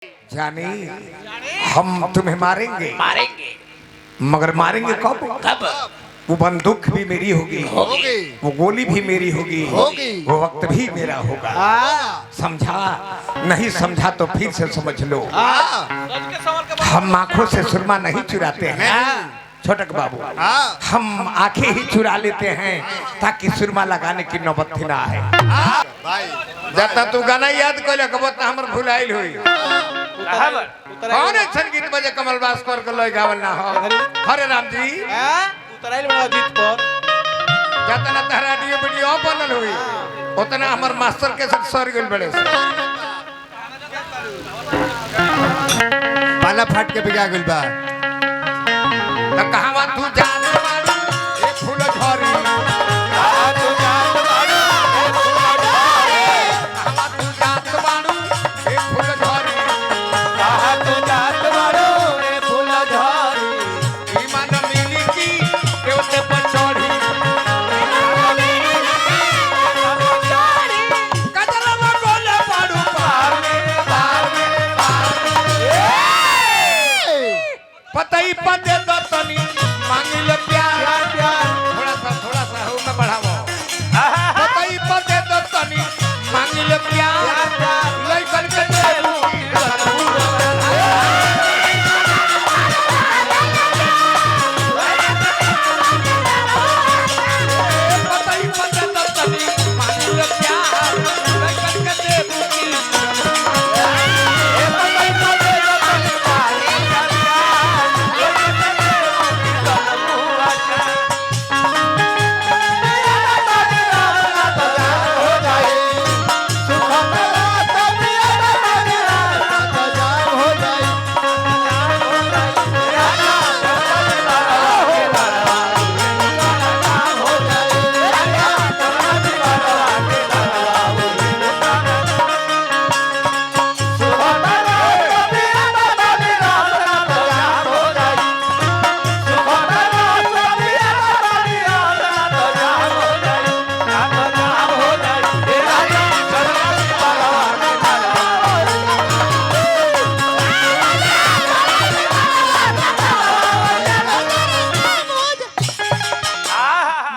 जानी हम तुम्हें मारेंगे मगर मारेंगे कब? वो बंदूक भी मेरी होगी, वो गोली भी मेरी होगी, वो वक्त भी मेरा होगा। समझा? नहीं समझा तो फिर से समझ लो। हम आंखों से सुरमा नहीं चुराते हैं छोटक बाबू, हम आंखें ही चुरा लेते हैं ताकि सुरमा लगाने की नौबत ही ना आए। जब तू गाना याद कर ले हमर भुलाइल हुई कौन संगीत बजे कमल भास्कर के लोई गावल ना हो। हरे राम जी उतराइल बड़ा जीत पर जतना तहरा वीडियो वीडियो बनल हुई उतना हमर मास्टर के साथ सर गेल बड़े पाला फाट के बिगा गेल बा। त कहवा तू जान मारू ए फूल झरी, कहवा तू जान मारू ए फूल झरी, कहवा तू जान मारू ए फूल झरी, कहा तो जात मारो रे फूल झरी ईमान मिली की देवते पर चढ़ी, कजरवा गोले पाड़ू पार पतई पदे दो तनी मांगी ले प्यार थोड़ा सा हो में बढ़ावो। पतई पदे दो तनी मांगी ले प्यार लइकन के देबू पतई पदे दो तनी मांगी ले प्यार लइकन के देबू की पतई पदे दो तनी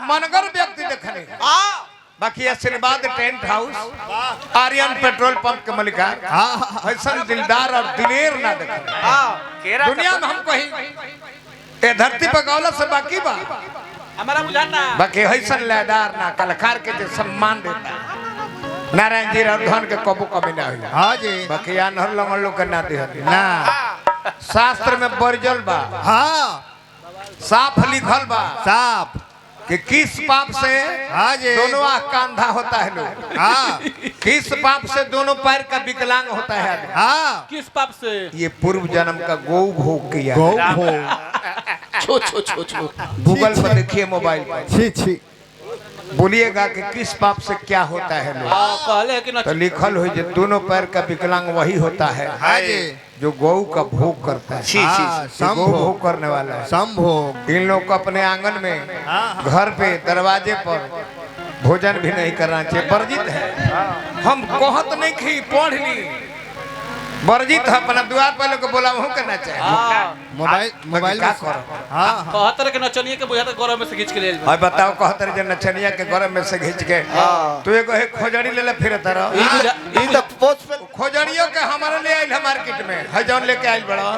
मनगर व्यक्ति देखने बाकी Ashirwad tent house Aryan petrol pump के मलिकार ऐसा दिलदार और दिलेर ना देखने दुनिया में हम कहीं ए धरती पर गौला से बाकी बा हमारा बुझाना बाकी ऐसा लयदार ना कलाकार के जो सम्मान देता नारायण जी और धन के कबू कभी ना हुआ। हाँ जी बाकी अनहर लंगड़ लोग के ना दे ना शास्त्र में बरजल बा, हाँ साफ लिखल बा साफ कि किस पाप से हाँ जी दोनों आँख का अंधा होता है लोग, हाँ किस पाप से दोनों पैर का विकलांग होता है आदमी? हाँ किस पाप से ये पूर्व जन्म का गौ भोग किया गौ है। भोग छो छो छो छो गूगल पर देखिए मोबाइल पर छी छी बोलिएगा कि किस पाप से क्या होता है लोग, कहले कि न तो लिखल हो जो दोनों पैर का विकलांग वही होता है हाँ जी जो गौ का भोग करता है। हाँ, ये गौ भोग करने वाला है। संभोग इन लोग को अपने आंगन में घर पे दरवाजे पर भोजन भी नहीं करना चाहिए, वर्जित है। हम कहत नहीं कि पढ़ ली वर्जित है, अपना द्वार पर लोग बोला वह करना चाहिए। मोबाइल का में करो हाँ कहतर के नचनिए के बुझाता गौरव में से खींच के ले और बताओ कहते रहे नचनिया के गरम में से खींच के तू एगो है खोजड़ी ले ले फिर तरह ई तो पोस्ट खोजड़ियों के हमारे ले आइल है मार्केट में है जौन लेके आइल बड़ा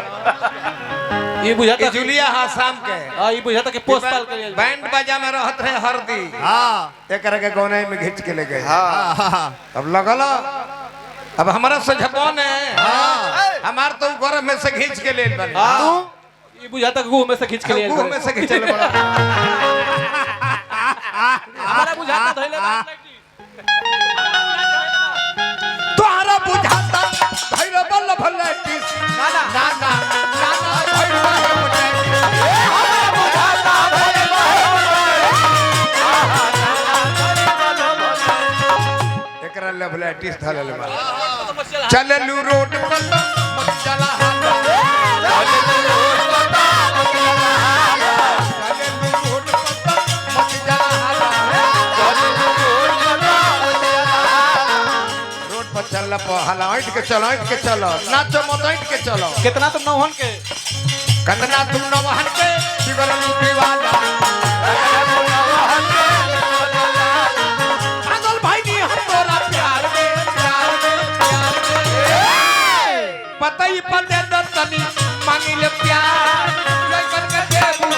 ये बुझाता जुलिया हाँ शाम के हां ये बुझाता के पोस्ट पाल के ले बैंड बाजा में रहत रहे हरदी हाँ एक के गौने में घिंच के ले गए। हाँ अब लगल अब हमारा सजपन है हमार तो गरम में से खींच के ले बन ये बुझाता के गुह में से खींच के ले मुंह में से खींच ले बड़ा हमारा बुझाता धइले तोहरा बुझाता भैरव बल्लभ लैटिस ना ना ना ना ना भैरव हमारा बुझाता भैरव एकरा लव लैटिस धलल बा चललू रोड पर मत चला चललू रोड पर मत चला चललू रोड पर मत चला रोड पर चलला पर हला ऐठ के चलो नाचो मत ऐठ के चलो कितना तुम नौहन के कतना तुम नवहन के बिगड़ल दीवाना पागल भाई नी हम तोरा प्यार में पता ही पर दे तनी मांगी ले प्यार लगन के देबू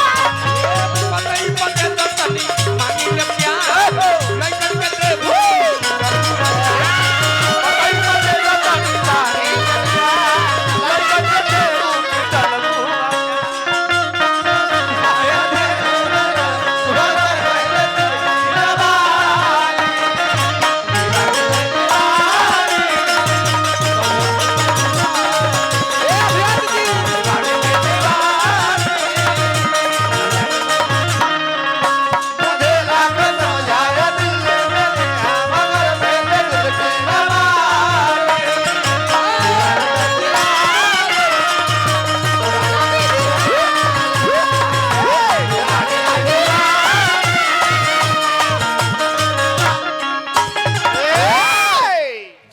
पता ही पर दे तनी मांगी ले प्यार लगन के देबू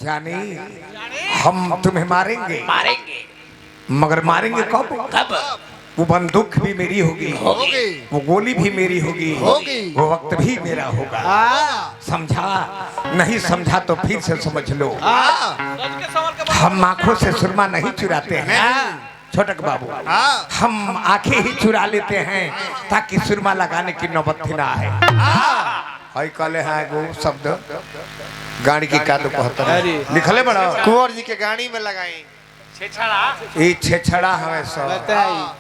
जानी हम तुम्हें मारेंगे मगर मारेंगे कब वो बंदूक भी मेरी होगी वो गोली भी मेरी होगी वो वक्त भी मेरा होगा समझा नहीं समझा तो फिर से समझ लो हम आंखों से सुरमा नहीं चुराते हैं छोटक बाबू हम आंखें ही चुरा लेते हैं ताकि सुरमा लगाने की नौबत ही ना आए हाय काले हैं वो शब्द गाड़ी की का तो कहता है लिखले बड़ा कुंवर जी के गाड़ी में लगाई ये छेछड़ा हमें सब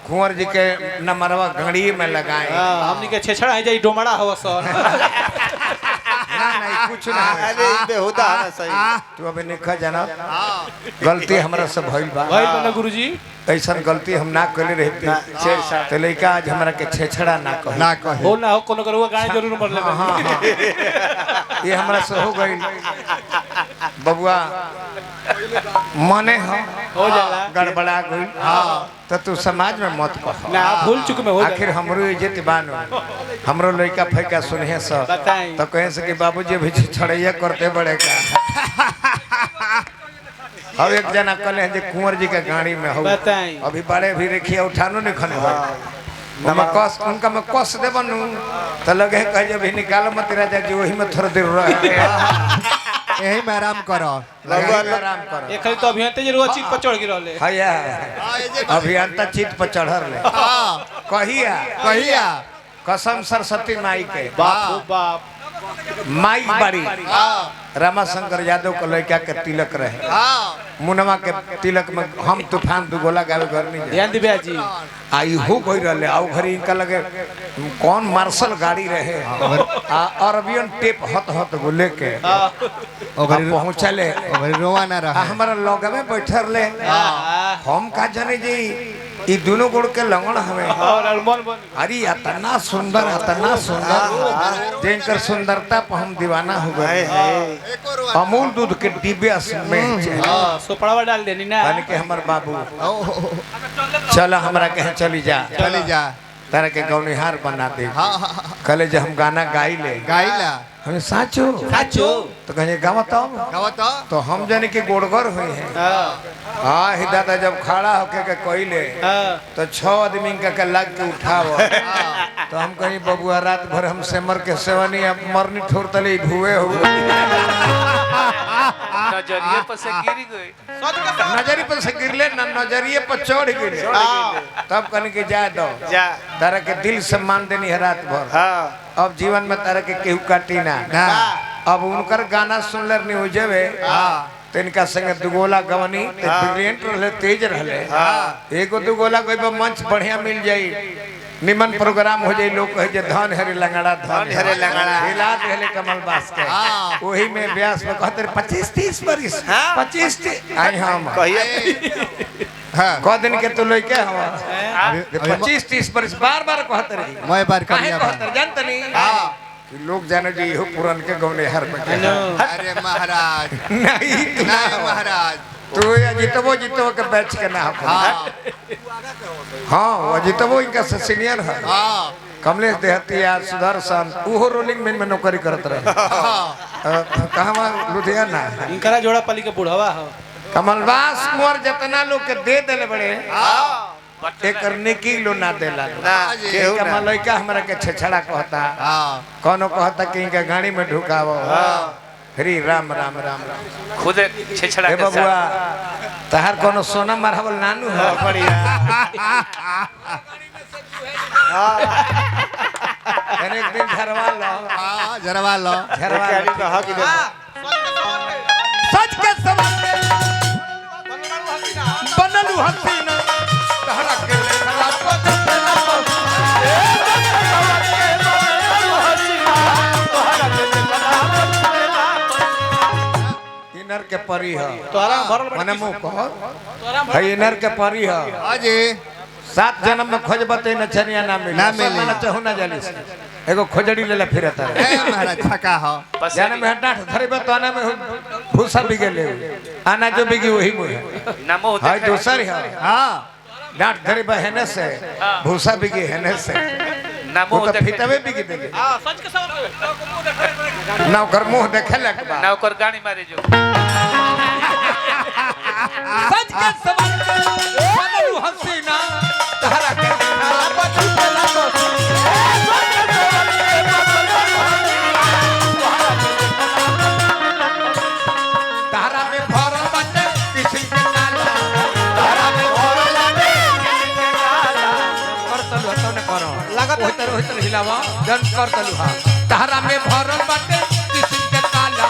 कुंवर जी के नमरवा गाड़ी में लगाए हमनी के छेछड़ा है जाई डोमड़ा हो सर ना नहीं कुछ ना अरे बेहुदा है ना सही तू अबे निखा जाना गलती हमरा से भइल बा भाई बना गुरुजी ऐसा गलती हम ना कले रहते तो लइका आज हमरा के छेछड़ा ना कहे हो ना हो कोनो करुआ गाड़ी जरूर मर ले ये हमरा से हो गई बबुआ मने हो जाला गड़बड़ा गई तो तू समाज में मत कह ना भूल चुक में हो आखिर हमरो इज्जत बानो हमरो लइका फैका सुनहे सब बताई तो कहे से कि बाबूजी भी छड़ैया करते बड़े का अब एक जना कहले जे कुंवर जी के गाड़ी में हो बताई अभी बड़े भी रेखिया उठानो नहीं खने हो कस उनका मैं कस दे बनू तो लगे कहे जब भी निकालो मत राजा जी वही में थोड़ा देर रहे यही में आराम करो आराम करो एक तो अभियंता जी रोज चीज पर चढ़ गिर रहले हया अभियंता चीत पर चढ़ल ले कहिया कहिया कसम सरस्वती माई के बाप बाप माई बड़ी रामाशंकर यादव को लड़का के तिलक रहे मुनवा के तिलक में हम तूफान दुगोला गावे घर नहीं ध्यान दिव्या जी आई हो गई रहे आओ घरी इनका लगे कौन मार्शल गाड़ी रहे अरबियन टेप हत गो लेके पहुंचले रोवा ना रहा हमारा लगे में बैठल ले हम का जाने जी ये दोनों गोड़ के लंगड़ हमें और मन बन अरे इतना सुंदर जिनकर सुंदरता पर हम दीवाना हो गए अमूल दूध के डिब्बे में सोपड़वा डाल देनी ना बन के हमार बाबू चल हमरा कहे चली जा तारा के गौनिहार बना दे कले जब हम गाना गाइला हमें साचो तो कहे गावताओ तो हम जाने के गोड़गर हुए हैं हाँ ही दादा जब खड़ा होके के कोइले तो 6 आदमी का लग के उठाव तो हम कहीं बबुआ रात भर हम सेमर के सेवनी अब मरनी ठोर तले घुए हो नजरिए पर से गिर गई नजरिए पर से गिरले ना नजरिए पर चढ़ गिरे तब कन के जा दो तारा के दिल से मान देनी है रात भर अब जीवन में तारा के केहू काटी ना अब उनकर गाना सुनले नहीं हो जावे तो इनका संगे दुगोला गवनी ब्रिलियंट रहले तेज रहले एगो दुगोला कोई मंच बढ़िया मिल जाई निमन प्रोग्राम हो जाए लोग कहे धन हरे लंगड़ा हिला देले कमल बास के वही में व्यास में कहते 25-30 बरिस 25 आई हम कह दिन के तो लइके हवा 25-30 बरिस बार कहते रही मैं बार काहे कहते जानत नहीं कि लोग जाने जी हो पुरान के गौने हर में अरे महाराज नहीं महाराज तो जितबो के बैच के ना हाँ जितबो इनका सीनियर है कमलेश देहतिया सुदर्शन उहो रोलिंग मिल में नौकरी करत रहे कहवा लुधियाना इनकरा जोड़ा पली के बुढ़वा हो कमलवास कुंवर जितना लोग के दे देले बड़े एक निकी लो ना देला केहू ना लइका हमरा के छछड़ा कहता कोनो कहता कि इनका गाड़ी में ढुकावो हरी राम राम राम राम खुद छेछड़ा के बबुआ तहार कोनो सोना मारवल नानू है बढ़िया एक दिन झरवा लो जरवा लो झरवा लो कहा कि सच के सवाल बनलू हसीना तहरा के लेखला इनर के परी है तोरा भरल मने मुंह कह है इनर के परी है अजी 7 जन्म में खोजबते न छनिया ना मिले ना मिले। ना चाहू ना जाली एगो खोजड़ी लेला फिरत ए महाराज छका हो जाने में डांट धरेबे तो आना में भूसा बिगे ले आना जो बिगी वही मुहे नमो हाय दूसर है हां डांट धरेबे हेने से भूसा बिगी हेने से नमो वो तो फितवे बिगी देगे हां सच के सवाल ना ओकर मुंह देखे लग बा ना ओकर गाड़ी मारे जो सच के सवाल बनलू हसीना तहरा के खाला बचू पेला तहरा में भरल बाटे किसी के नाला तहरा में भरल बाटे किसी के नाला कर तलु हतो ने करो लागत होतर हिलावा जन कर तलु हां तहरा में भरल बाटे किसी के नाला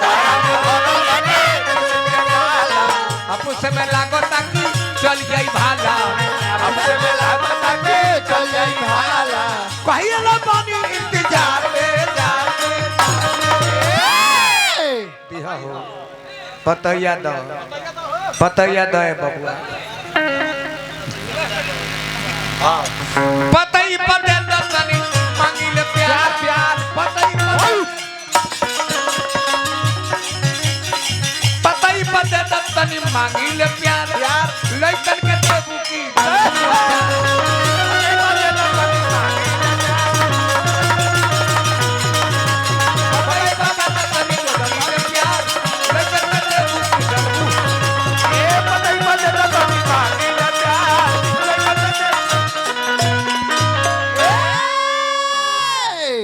तहरा में भरल बाटे किसी के नाला अपु से में लागत ताकि चल जाई भाला अपु से में लागत ताकि चल जाई भाला कहिला पानी इंतजार में जाते दिहा हो पतैया दो है बबुआ पतई पर दे दतनी मांगी ले प्यार प्यार पतई पर दे दतनी मांगी ले प्यार प्यार लइकन के देबू की